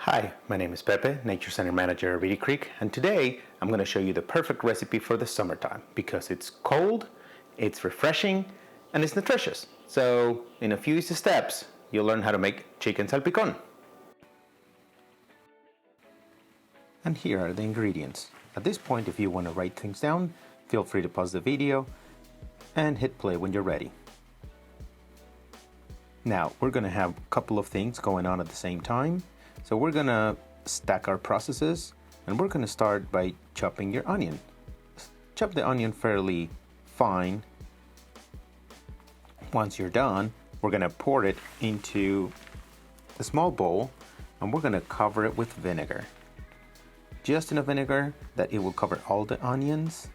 Hi, my name is Pepe, Nature Center Manager at Reedy Creek, and today I'm going to show you the perfect recipe for the summertime because it's cold, it's refreshing, and it's nutritious. So in a few easy steps, you'll learn how to make chicken salpicon. And here are the ingredients. At this point, if you want to write things down, feel free to pause the video and hit play when you're ready. Now, we're going to have a couple of things going on at the same time. So we're going to stack our processes, and we're going to start by chopping your onion. Chop the onion fairly fine. Once you're done, we're going to pour it into a small bowl, and we're going to cover it with vinegar. Just enough vinegar that it will cover all the onions.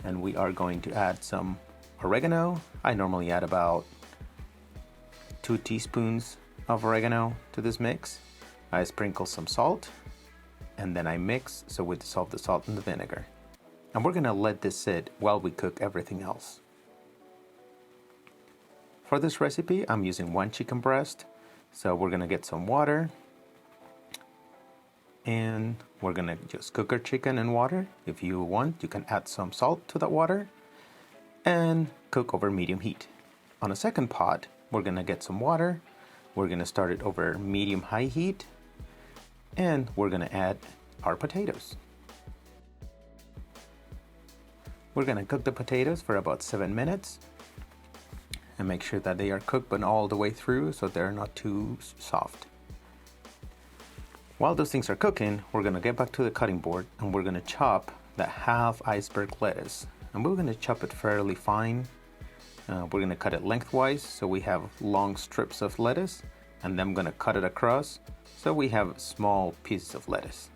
And we are going to add some oregano. I normally add about 2 teaspoons of oregano to this mix. I sprinkle some salt, and then I mix so we dissolve the salt in the vinegar. And we're gonna let this sit while we cook everything else. For this recipe, I'm using 1 chicken breast. So we're gonna get some water, and we're gonna just cook our chicken in water. If you want, you can add some salt to that water and cook over medium heat. On a second pot, we're gonna get some water. We're gonna start it over medium-high heat, and we're gonna add our potatoes. We're gonna cook the potatoes for about 7 minutes and make sure that they are cooked but all the way through so they're not too soft. While those things are cooking, we're gonna get back to the cutting board and we're gonna chop that half iceberg lettuce, and we're gonna chop it fairly fine. We're gonna cut it lengthwise so we have long strips of lettuce, and then I'm gonna cut it across so we have small pieces of lettuce.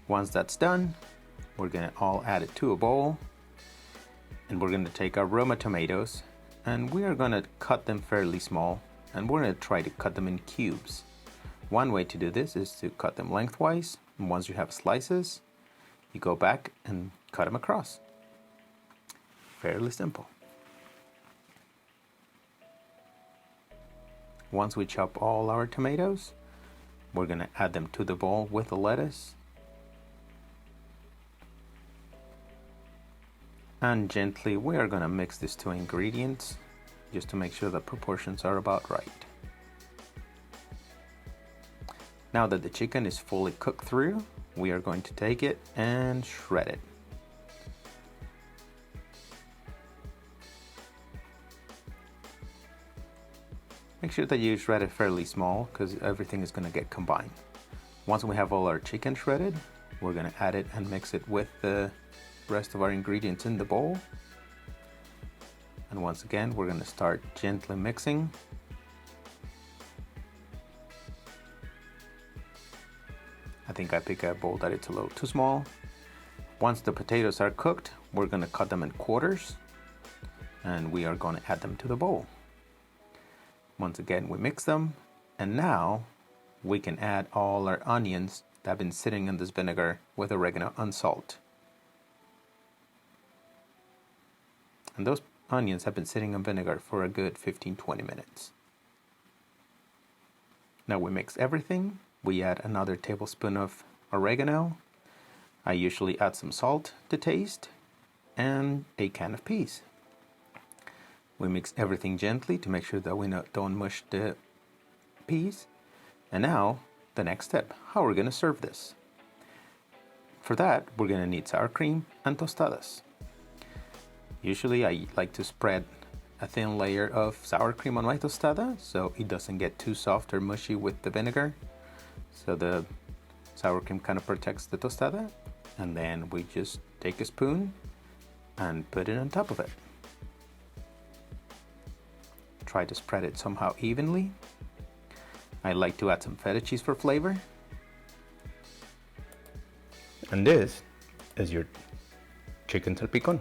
Once that's done, we're gonna all add it to a bowl, and we're gonna take our Roma tomatoes and we are gonna cut them fairly small, and we're gonna try to cut them in cubes. One way to do this is to cut them lengthwise, and once you have slices, you go back and cut them across. Fairly simple. Once we chop all our tomatoes, we're gonna add them to the bowl with the lettuce. And gently, we are gonna mix these 2 ingredients just to make sure the proportions are about right. Now that the chicken is fully cooked through, we are going to take it and shred it. Make sure that you shred it fairly small because everything is going to get combined. Once we have all our chicken shredded, we're going to add it and mix it with the rest of our ingredients in the bowl. And once again, we're going to start gently mixing. I think I pick a bowl that it's a little too small. Once the potatoes are cooked, we're going to cut them in quarters, and we are going to add them to the bowl. Once again, we mix them, and now we can add all our onions that have been sitting in this vinegar with oregano and salt. And those onions have been sitting in vinegar for a good 15-20 minutes. Now we mix everything. We add another tablespoon of oregano. I usually add some salt to taste, and a can of peas. We mix everything gently to make sure that we don't mush the peas. And now, the next step, how we're going to serve this. For that, we're going to need sour cream and tostadas. Usually I like to spread a thin layer of sour cream on my tostada so it doesn't get too soft or mushy with the vinegar. So the sour cream kind of protects the tostada. And then we just take a spoon and put it on top of it. Try to spread it somehow evenly. I like to add some feta cheese for flavor. And this is your chicken salpicon.